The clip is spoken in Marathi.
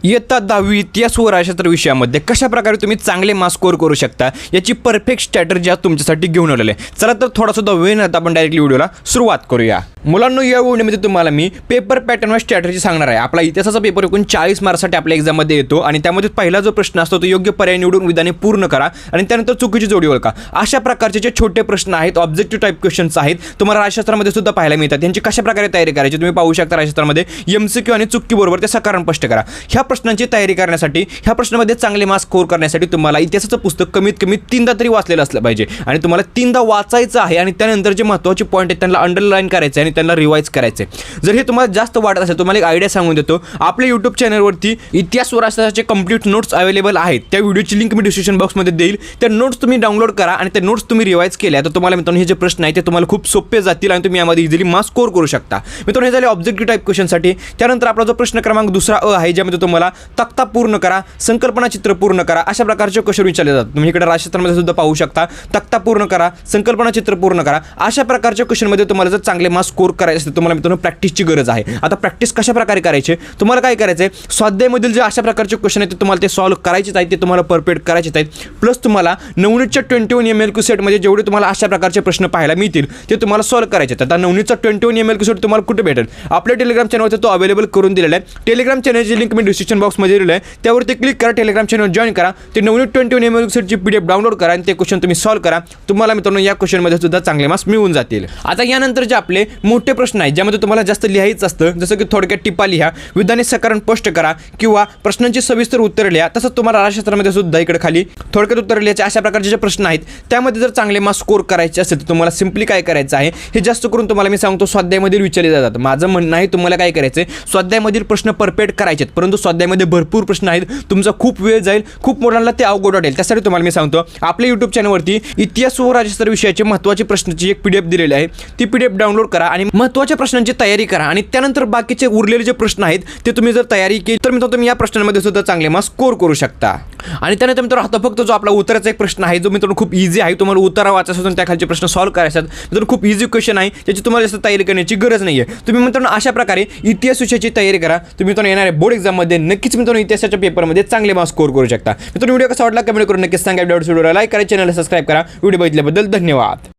इयत्ता 10वी इतिहास व राज्यशास्त्र विषयामध्ये कशा प्रकारे तुम्ही चांगले मार्क्स स्कोर करू शकता याची परफेक्ट स्ट्रॅटेजी आज तुमच्यासाठी घेऊन आलेले आहे. चला तर थोडासा वेळ न आपण डायरेक्टली व्हिडिओला सुरुवात करूया. मुलांनो, या व्हिडिओमध्ये तुम्हाला मी पेपर पॅटर्नवर स्ट्रॅटेजी सांगणार आहे. आपला इतिहासाचा पेपर एकूण 40 मार्क्ससाठी आपल्या एक्झाममध्ये येतो आणि त्यामध्ये पहिला जो प्रश्न असतो तो योग्य पर्याय निवडून विधाने पूर्ण करा आणि त्यानंतर चुकीची जोडी ओळखा. अशा प्रकारचे जे छोटे प्रश्न आहेत, ऑब्जेक्टिव्ह टाईप क्वेश्चन्स आहेत, तुम्हाला राज्यशास्त्रामध्ये सुद्धा पाहायला मिळतात. त्यांची कशा प्रकारे तयारी करायची तुम्ही पाहू शकता. राज्यशास्त्रामध्ये MCQ आणि चुकी बरोबर ते सकारण स्पष्ट करा. ह्या प्रश्नांची तयारी करण्यासाठी, ह्या प्रश्नामध्ये चांगले मार्क्स स्कोर करण्यासाठी तुम्हाला इतिहासाचं पुस्तक कमीत कमी 3दा तरी वाचलेलं असलं पाहिजे आणि तुम्हाला 3दा वाचायचं आहे आणि त्यानंतर जे महत्त्वाचे पॉईंट आहेत त्यांना अंडरलाईन करायचे आणि त्यांना रिवाईज करायचे. जर हे तुम्हाला जास्त वाटत असेल, तुम्हाला एक आयडिया सांगून देतो. आपल्या यूट्यूब चॅनलवरती इतिहास व राज्यशास्त्राचे कंप्लीट नोट्स अवेलेबल आहेत. त्या व्हिडिओची लिंक मी डिस्क्रिप्शन बॉक्समध्ये देईल. त्या नोट्स तुम्ही डाउनलोड करा आणि त्या नोट्स तुम्ही रिवाईज केल्या तर तुम्हाला मित्रांनो हे जे प्रश्न आहेत ते तुम्हाला खूप सोपे जातील आणि तुम्ही यामध्ये इझिली मार्क्स स्कोर करू शकता. मित्रांनो, हे झाले ऑब्जेक्टिव्ह टाईप क्वेश्चनसाठी. त्यानंतर आपला जो प्रश्न क्रमांक दुसरा आहे, ज्यामध्ये तुम्हाला तक्ता पूर्ण करा, संकल्पना चित्र पूर्ण करा, अशा प्रकारचे क्वेश्चन विचारले जातात. तुम्ही इकडे राज्यशास्त्रामध्ये सुद्धा पाहू शकता. तक्ता पूर्ण करा, संकल्पना चित्र पूर्ण करा, अशा प्रकारच्या क्वेश्चनमध्ये तुम्हाला जर चांगले मार्क्स स्कोर करायचे असेल तुम्हाला मित्रांनो प्रॅक्टिसची गरज आहे. आता प्रॅक्टिस कशा प्रकारे करायचे, तुम्हाला काय करायचं आहे, स्वाध्यायमधील जे अशा प्रकारचे क्वेश्चन आहेत ते तुम्हाला ते सॉल्व्ह करायचेच आहेत, ते तुम्हाला परफेक्ट करायचेच आहेत. प्लस तुम्हाला 9च्या 21 MLQ सेटमध्ये जेवढे तुम्हाला अशा प्रकारचे प्रश्न पाहायला मिळतील ते तुम्हाला सॉल्व्ह करायचे आहेत. आता 9चा 21 MLQ सेट तुम्हाला कुठे भेटेल, आपल्या टेलिग्राम चॅनलवरती तो अवेलेबल करून दिलेला आहे. टेलिग्राम चॅनलची लिंक मी डिस्क्रिप्शन बॉक्समध्ये दिली आहे. त्यावरती क्लिक करा, टेलिग्राम चॅनल जॉईन करा, ते 9 21 MLQ सेटची PDF डाउनलोड करा आणि ते क्वेश्चन तुम्ही सॉल्व्ह करा. तुम्हाला मित्रांनो या क्वेश्चनमध्ये सुद्धा चांगले मार्क्स मिळून जातील. आता यानंतर जे आपले मोठे प्रश्न आहेत ज्यामध्ये तुम्हाला जास्त लिहायचं असतं, जसं की थोडक्यात टिपा लिहा, विधाने सकारण स्पष्ट करा किंवा प्रश्नांची सविस्तर उत्तरे लिहा. तसंच तुम्हाला राज्यशास्त्रामध्ये सुद्धा इकडे खाली थोडक्यात उत्तर लिहायचे अशा प्रकारचे जे प्रश्न आहेत त्यामध्ये जर चांगले मार्क्स स्कोर करायचे असेल तर तुम्हाला सिम्पली काय करायचं आहे, हे जास्त करून तुम्हाला मी सांगतो स्वाध्यायामधील विचारले जातात. माझं म्हणणं आहे तुम्हाला काय करायचं आहे, स्वाध्यायामधील प्रश्न परफेक्ट करायचे आहेत, परंतु स्वाध्यायामध्ये भरपूर प्रश्न आहेत, तुमचा खूप वेळ जाईल, खूप मुलांना ते अवघड वाटेल. त्यासाठी तुम्हाला मी सांगतो आपल्या यूट्यूब चॅनलवरती इतिहास व राज्यशास्त्र विषयाचे महत्त्वाचे प्रश्नाची एक PDF दिलेली आहे. ती PDF डाउनलोड करा आणि महत्त्वाच्या प्रश्नांची तयारी करा आणि त्यानंतर बाकीचे उरलेले जे प्रश्न आहेत ते तुम्ही जर तयारी केली तर मित्रांनो तुम्ही या प्रश्नांमध्ये सुद्धा चांगले मार्क्स स्कोर करू शकता. आणि त्यानंतर मित्रांनो आता फक्त जो आपला उत्तराचा एक प्रश्न आहे जो मित्रांनो खूप इझी आहे, तुम्हाला उत्तर वाचायचं असून त्याखालचे प्रश्न सॉल्व्ह करायचे आहेत. मित्रांनो खूप इझी क्वेश्चन आहे, त्याची तुम्हाला जास्त तयारी करण्याची गरज नाही आहे. तुम्ही मित्रांनो अशा प्रकारे इतिहास विषयाची तयारी करा. तुम्ही मित्रांनो येणाऱ्या बोर्ड एक्झाममध्ये नक्कीच मित्रांनो इतिहासाच्या पेपरमध्ये चांगले मार्क्स स्कोर करू शकता. मित्रांनो व्हिडिओ कसा वाटला कमेंट करून नक्कीच सांगा. व्हिडिओला लाईक करा, चॅनलला सबस्क्राईब करा. व्हिडिओ बघितल्याबद्दल धन्यवाद.